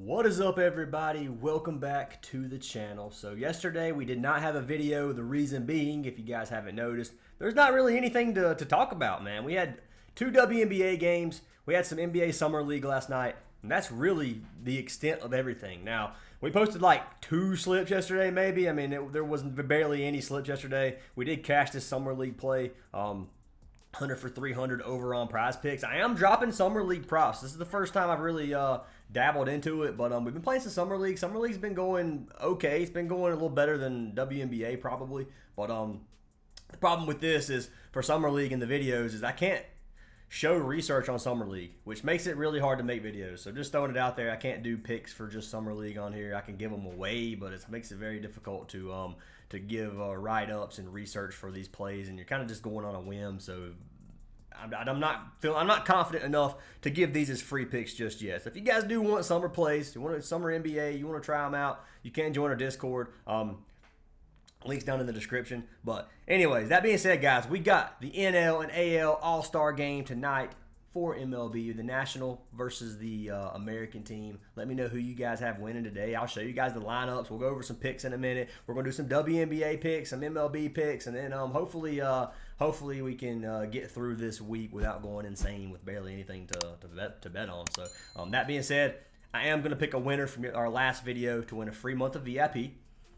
What is up, everybody? Welcome back to the channel. So yesterday we did not have a video. The reason being, if you guys haven't noticed, there's not really anything to talk about, man. We had two WNBA games. We had some NBA Summer League last night, and that's really the extent of everything. Now, we posted like 2 slips yesterday, maybe. I mean, there wasn't barely any slips yesterday. We did cash this Summer League play. 100 for 300 over on Prizepicks. I am dropping Summer League props. This is the first time I've really dabbled into it, but we've been playing some Summer League. Summer League's been going okay. It's been going a little better than WNBA probably, but the problem with this is for Summer League in the videos is I can't show research on Summer League, which makes it really hard to make videos. So just throwing it out there, I can't do picks for just Summer League on here. I can give them away, but it makes it very difficult to give write-ups and research for these plays, and you're kind of just going on a whim. So I'm not confident enough to give these as free picks just yet. So if you guys do want summer plays, you want a summer NBA, you want to try them out, you can join our Discord. Links down in the description. But anyways, that being said, guys, we got the NL and AL All-Star game tonight for MLB, the National versus the American team. Let me know who you guys have winning today. I'll show you guys the lineups. We'll go over some picks in a minute. We're going to do some WNBA picks, some MLB picks, and then hopefully we can get through this week without going insane with barely anything to bet on. So that being said, I am going to pick a winner from our last video to win a free month of VIP.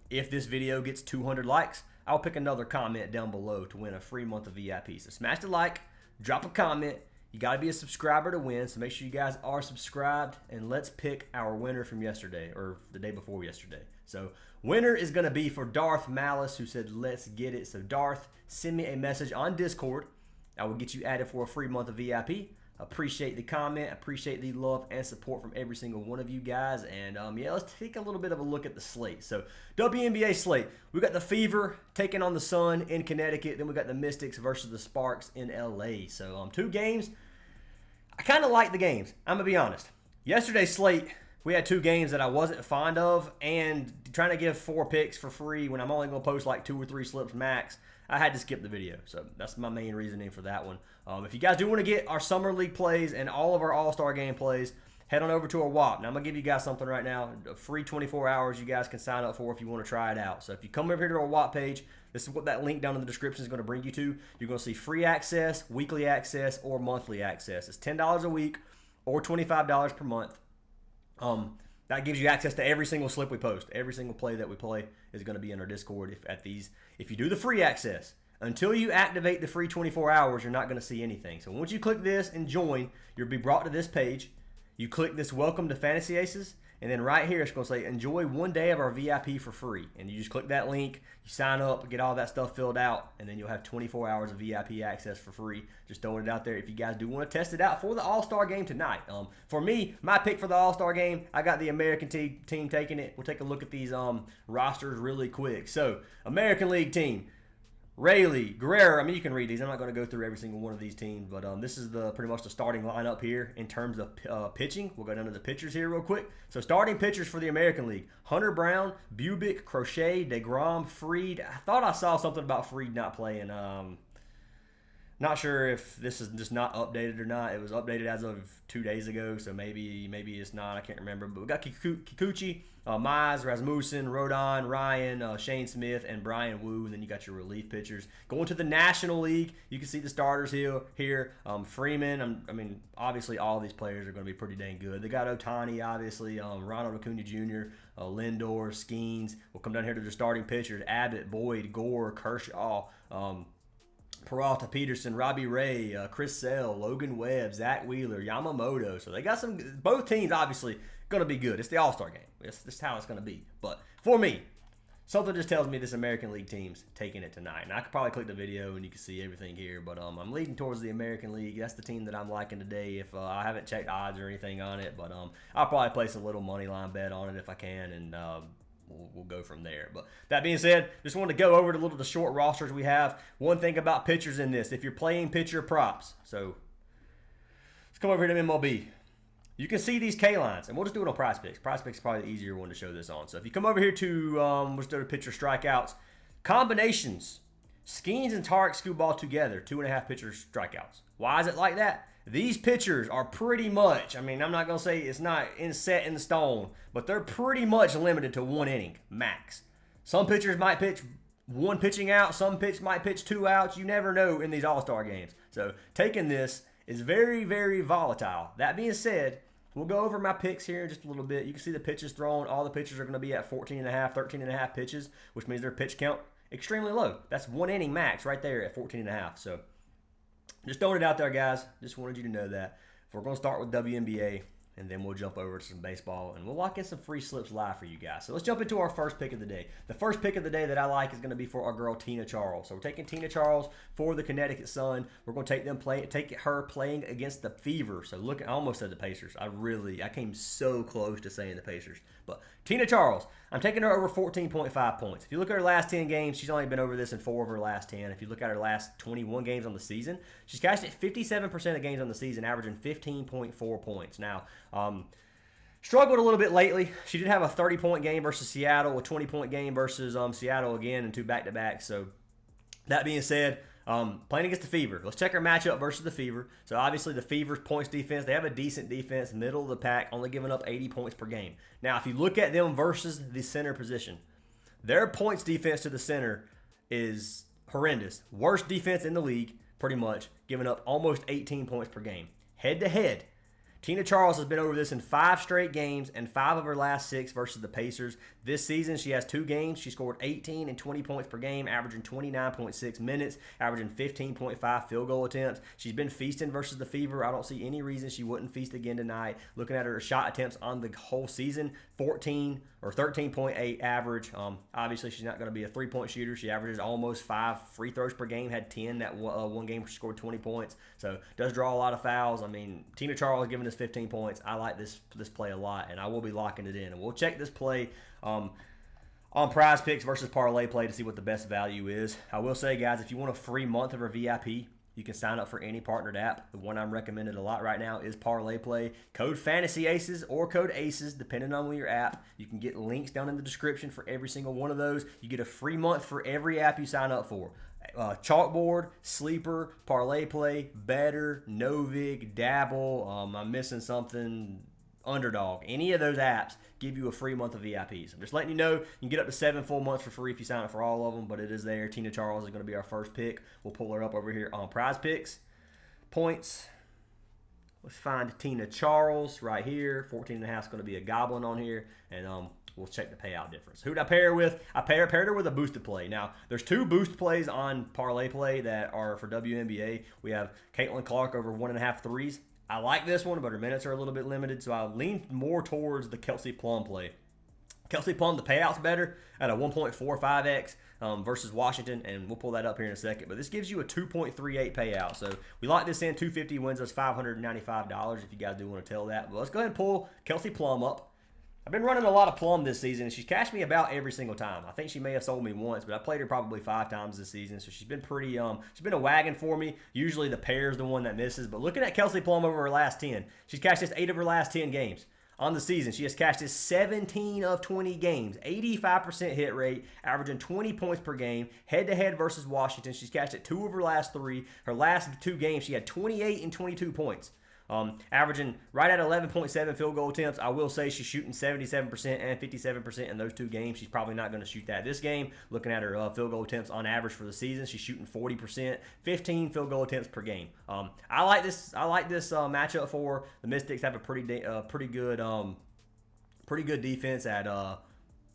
If this video gets 200 likes, I'll pick another comment down below to win a free month of VIP. So smash the like, drop a comment. You got to be a subscriber to win, so make sure you guys are subscribed, and let's pick our winner from yesterday, or the day before yesterday. So winner is going to be for Darth Malice, who said, let's get it. So Darth, send me a message on Discord. I will get you added for a free month of VIP. Appreciate the comment, appreciate the love and support from every single one of you guys. And yeah, let's take a little bit of a look at the slate. So WNBA slate, we got the Fever taking on the Sun in Connecticut. Then we got the Mystics versus the Sparks in LA. So 2 games. I kind of like the games, I'm gonna be honest. Yesterday's slate, we had 2 games that I wasn't fond of, and trying to give 4 picks for free when I'm only gonna post like 2 or 3 slips max, I had to skip the video. So that's my main reasoning for that one. If you guys do want to get our Summer League plays and all of our All-Star game plays, head on over to our WAP. Now I'm going to give you guys something right now, a free 24 hours you guys can sign up for if you want to try it out. So if you come over here to our WAP page, this is what that link down in the description is going to bring you to. You're going to see free access, weekly access, or monthly access. It's $10 a week or $25 per month. That gives you access to every single slip we post. Every single play that we play is going to be in our Discord. If you do the free access, until you activate the free 24 hours, you're not going to see anything. So once you click this and join, you'll be brought to this page. You click this Welcome to Fantasy Aces, and then right here it's going to say enjoy 1 day of our VIP for free. And you just click that link, you sign up, get all that stuff filled out, and then you'll have 24 hours of VIP access for free. Just throwing it out there if you guys do want to test it out for the All-Star game tonight. For me, my pick for the All-Star game, I got the American team taking it. We'll take a look at these rosters really quick. So, American League team. Rayleigh, Guerrero, I mean, you can read these. I'm not going to go through every single one of these teams, but this is pretty much the starting lineup here in terms of pitching. We'll go down to the pitchers here real quick. So starting pitchers for the American League. Hunter Brown, Bubic, Crochet, DeGrom, Freed. I thought I saw something about Freed not playing. Not sure if this is just not updated or not. It was updated as of 2 days ago, so maybe it's not. I can't remember. But we got Kikuchi, Mize, Rasmussen, Rodon, Ryan, Shane Smith, and Brian Wu. And then you got your relief pitchers. Going to the National League, you can see the starters here. Freeman, I mean, obviously all these players are going to be pretty dang good. They got Ohtani, obviously, Ronald Acuna Jr., Lindor, Skeens. We'll come down here to the starting pitchers. Abbott, Boyd, Gore, Kershaw, Peralta, Peterson, Robbie Ray, Chris Sale, Logan Webb, Zach Wheeler, Yamamoto. So they got both teams obviously going to be good. It's the All-Star game. This is how it's going to be. But for me, something just tells me this American League team's taking it tonight. And I could probably click the video and you can see everything here. But I'm leading towards the American League. That's the team that I'm liking today. If I haven't checked odds or anything on it. But I'll probably place a little money line bet on it if I can. And we'll go from there. But that being said, just wanted to go over the short rosters we have. One thing about pitchers in this, if you're playing pitcher props, so let's come over here to MLB. You can see these K lines, and we'll just do it on Prizepicks. Prizepicks is probably the easier one to show this on. So if you come over here to let's do the pitcher strikeouts, combinations, Skeens and Tarek Skubal together, 2.5 pitcher strikeouts. Why is it like that? these pitchers are pretty much, I mean, I'm not going to say it's not set in stone, but they're pretty much limited to 1 inning max. Some pitchers might pitch 1 pitching out. Some pitch might pitch 2 outs. You never know in these All-Star games. So taking this is very, very volatile. That being said, we'll go over my picks here in just a little bit. You can see the pitches thrown. All the pitchers are going to be at 14.5, 13.5 pitches, which means their pitch count extremely low. That's 1 inning max right there at 14.5. So just throwing it out there, guys. Just wanted you to know that. We're going to start with WNBA, and then we'll jump over to some baseball, and we'll lock in some free slips live for you guys. So let's jump into our first pick of the day. The first pick of the day that I like is going to be for our girl Tina Charles. So we're taking Tina Charles for the Connecticut Sun. We're going to take her playing against the Fever. So look, I almost said the Pacers. I came so close to saying the Pacers. But Tina Charles, I'm taking her over 14.5 points. If you look at her last 10 games, she's only been over this in 4 of her last 10. If you look at her last 21 games on the season, she's cashed at 57% of games on the season, averaging 15.4 points. Now, struggled a little bit lately. She did have a 30-point game versus Seattle, a 20-point game versus Seattle again, and 2 back-to-backs. So that being said, playing against the Fever. Let's check our matchup versus the Fever. So obviously the Fever's points defense, they have a decent defense, middle of the pack, only giving up 80 points per game. Now, if you look at them versus the center position, their points defense to the center is horrendous. Worst defense in the league, pretty much, giving up almost 18 points per game. Head-to-head, Tina Charles has been over this in 5 straight games and 5 of her last 6 versus the Pacers. This season, she has 2 games. She scored 18 and 20 points per game, averaging 29.6 minutes, averaging 15.5 field goal attempts. She's been feasting versus the Fever. I don't see any reason she wouldn't feast again tonight. Looking at her shot attempts on the whole season, 14 or 13.8 average. Obviously, she's not going to be a 3-point shooter. She averages almost 5 free throws per game, had 10 that one game where she scored 20 points. So does draw a lot of fouls. I mean, Tina Charles giving us 15 points. I like this play a lot, and I will be locking it in. And we'll check this play on Prizepicks versus Parlay play to see what the best value is. I will say, guys, if you want a free month of our VIP, you can sign up for any partnered app. The one I'm recommended a lot right now is Parlay Play. Code Fantasy Aces or code ACES, depending on your app. You can get links down in the description for every single one of those. You get a free month for every app you sign up for. Chalkboard, Sleeper, Parlay Play, Better, NOVIG, Dabble. I'm missing something. Underdog. Any of those apps give you a free month of VIPs. I'm just letting you know you can get up to 7 full months for free if you sign up for all of them, but it is there. Tina Charles is going to be our first pick. We'll pull her up over here on Prizepicks. Points. Let's find Tina Charles right here. 14.5 is going to be a goblin on here, and we'll check the payout difference. Who did I pair her with? I paired her with a boosted play. Now, there's 2 boost plays on Parlay Play that are for WNBA. We have Caitlin Clark over 1.5 threes. I like this one, but her minutes are a little bit limited, so I lean more towards the Kelsey Plum play. Kelsey Plum, the payout's better at a 1.45x versus Washington, and we'll pull that up here in a second. But this gives you a 2.38 payout. So we lock this in. 250 wins us $595 if you guys do want to tell that. But let's go ahead and pull Kelsey Plum up. I've been running a lot of Plum this season, and she's cashed me about every single time. I think she may have sold me once, but I played her probably 5 times this season, so she's been pretty, she's been a wagon for me. Usually the pair's the one that misses, but looking at Kelsey Plum over her last 10, she's cashed this 8 of her last 10 games. On the season, she has cashed this 17 of 20 games, 85% hit rate, averaging 20 points per game, head-to-head versus Washington. She's cashed it 2 of her last 3. Her last 2 games, she had 28 and 22 points. Averaging right at 11.7 field goal attempts. I will say she's shooting 77% and 57% in those 2 games. She's probably not going to shoot that this game. Looking at her field goal attempts on average for the season, she's shooting 40%, 15 field goal attempts per game. I like this matchup for the Mystics. Have a pretty good defense at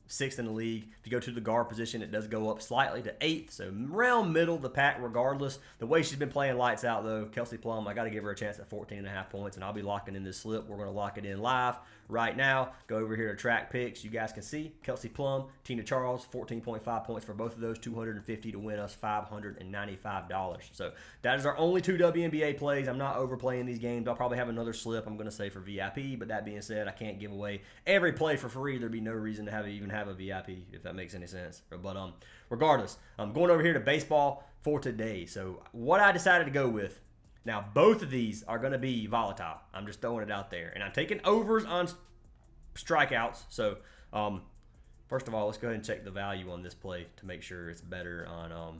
6th in the league. If you go to the guard position, it does go up slightly to 8th, so around middle of the pack regardless. The way she's been playing lights out, though, Kelsey Plum, I got to give her a chance at 14.5 points, and I'll be locking in this slip. We're going to lock it in live right now. Go over here to track picks. You guys can see Kelsey Plum, Tina Charles, 14.5 points for both of those, 250 to win us $595. So that is our only 2 WNBA plays. I'm not overplaying these games. I'll probably have another slip I'm going to say for VIP, but that being said, I can't give away every play for free. There'd be no reason to even have a VIP, if that makes any sense. But regardless, I'm going over here to baseball for today. So what I decided to go with, now both of these are going to be volatile. I'm just throwing it out there, and I'm taking overs on strikeouts. So first of all, let's go ahead and check the value on this play to make sure it's better on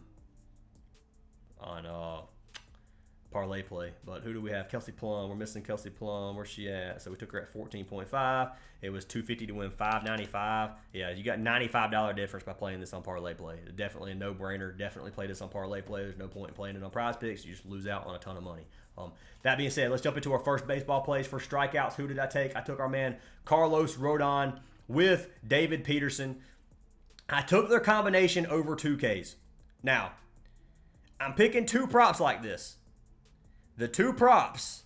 parlay play. But who do we have? Kelsey Plum. We're missing Kelsey Plum. Where's she at? So we took her at 14.5. It was 250 to win 595. Yeah, you got $95 difference by playing this on parlay play. Definitely a no-brainer. Definitely play this on parlay play. There's no point in playing it on Prizepicks. You just lose out on a ton of money. That being said, let's jump into our first baseball plays for strikeouts. Who did I take? I took our man Carlos Rodon with David Peterson. I took their combination over 2Ks. Now, I'm picking two props like this. The two props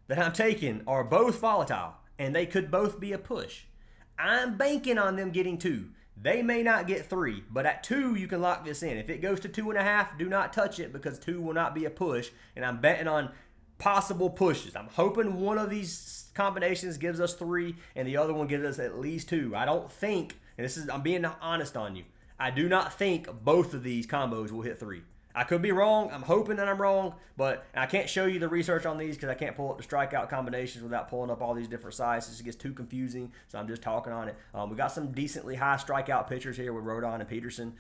that I'm taking are both volatile, and they could both be a push. I'm banking on them getting 2. They may not get 3, but at 2, you can lock this in. If it goes to 2.5, do not touch it because 2 will not be a push, and I'm betting on possible pushes. I'm hoping one of these combinations gives us 3, and the other one gives us at least 2. I don't think, and I'm being honest on you, I do not think both of these combos will hit 3. I could be wrong. I'm hoping that I'm wrong, but I can't show you the research on these because I can't pull up the strikeout combinations without pulling up all these different sites. It just gets too confusing, so I'm just talking on it. We got some decently high strikeout pitchers here with Rodon and Peterson.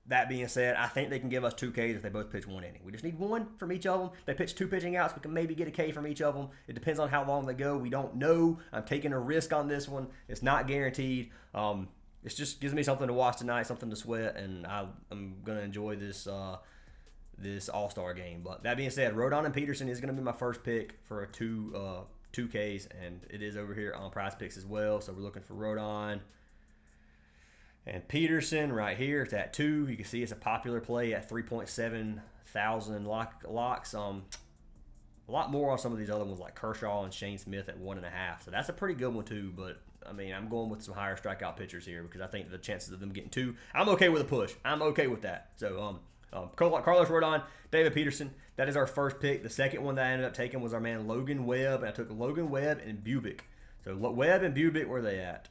That being said, I think they can give us 2 Ks if they both pitch 1 inning. We just need 1 from each of them. If they pitch 2 pitching outs, we can maybe get a K from each of them. It depends on how long they go. We don't know. I'm taking a risk on this one. It's not guaranteed. It just gives me something to watch tonight, something to sweat, and I'm going to enjoy this this All-Star game. But that being said, Rodon and Peterson is going to be my first pick for a 2Ks, and it is over here on Prizepicks as well. So we're looking for Rodon and Peterson right here. It's at 2. You can see it's a popular play at 3.7 thousand locks. A lot more on some of these other ones like Kershaw and Shane Smith at 1.5. So that's a pretty good one too, but I mean, I'm going with some higher strikeout pitchers here because I think the chances of them getting 2, I'm okay with a push. I'm okay with that. So, Carlos Rodon, David Peterson, that is our first pick. The second one that I ended up taking was our man Logan Webb, and I took Logan Webb and Bubic. So, Webb and Bubic, where are they at?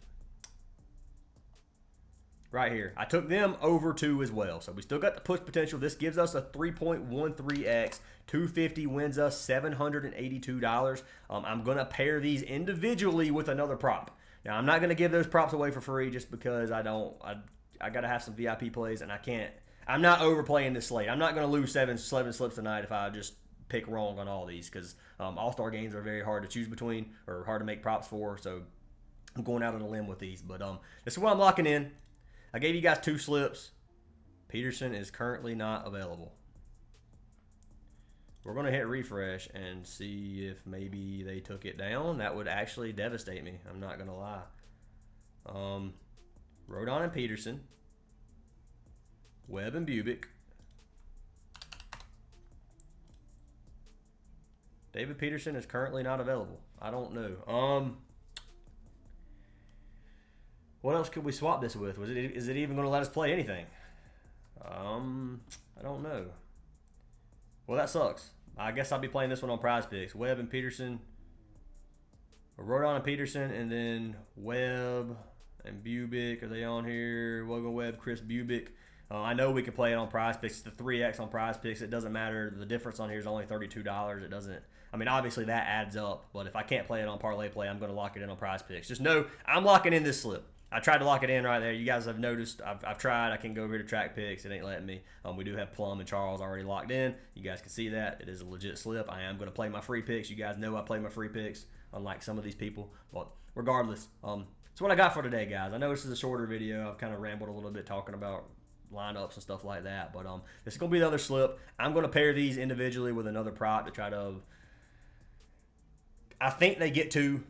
Right here. I took them over 2 as well. So, we still got the push potential. This gives us a 3.13x. 250 wins us $782. I'm going to pair these individually with another prop. Now, I'm not going to give those props away for free just because I got to have some VIP plays, and I'm not overplaying this slate. I'm not going to lose seven slips tonight if I just pick wrong on all these because All-Star games are very hard to choose between or hard to make props for, so I'm going out on a limb with these. But this is what I'm locking in. I gave you guys 2 slips. Peterson is currently not available. We're going to hit refresh and see if maybe they took it down. That would actually devastate me. I'm not going to lie. Rodon and Peterson. Webb and Bubic. David Peterson is currently not available. I don't know. What else could we swap this with? Is it even going to let us play anything? I don't know. Well, that sucks. I guess I'll be playing this one on Prizepicks. Webb and Peterson. Rodon and Peterson, and then Webb and Bubic. Are they on here? Logan Webb, Chris Bubic. I know we can play it on Prizepicks. It's the 3X on Prizepicks. It doesn't matter. The difference on here is only $32. It doesn't. I mean, obviously that adds up. But if I can't play it on Parlay Play, I'm going to lock it in on Prizepicks. Just know I'm locking in this slip. I tried to lock it in right there. You guys have noticed I've tried. I can go over to track picks. It ain't letting me. We do have Plum and Charles already locked in. You guys can see that. It is a legit slip. I am going to play my free picks. You guys know I play my free picks, unlike some of these people. But regardless, that's what I got for today, guys. I know this is a shorter video. I've kind of rambled a little bit talking about lineups and stuff like that. But this is going to be the other slip. I'm going to pair these individually with another prop to try to – I think they get 2.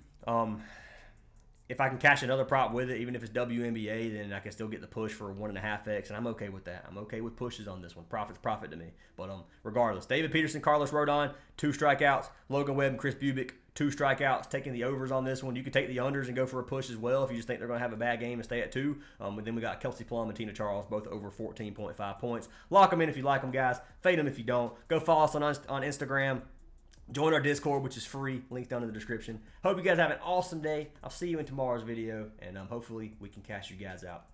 If I can cash another prop with it, even if it's WNBA, then I can still get the push for 1.5x, and I'm okay with that. I'm okay with pushes on this one. Profit's profit to me. But regardless, David Peterson, Carlos Rodon, 2 strikeouts. Logan Webb and Chris Bubic, 2 strikeouts. Taking the overs on this one. You could take the unders and go for a push as well if you just think they're going to have a bad game and stay at 2. And then we got Kelsey Plum and Tina Charles, both over 14.5 points. Lock them in if you like them, guys. Fade them if you don't. Go follow us on Instagram. Join our Discord, which is free. Link down in the description. Hope you guys have an awesome day. I'll see you in tomorrow's video, and hopefully we can cash you guys out.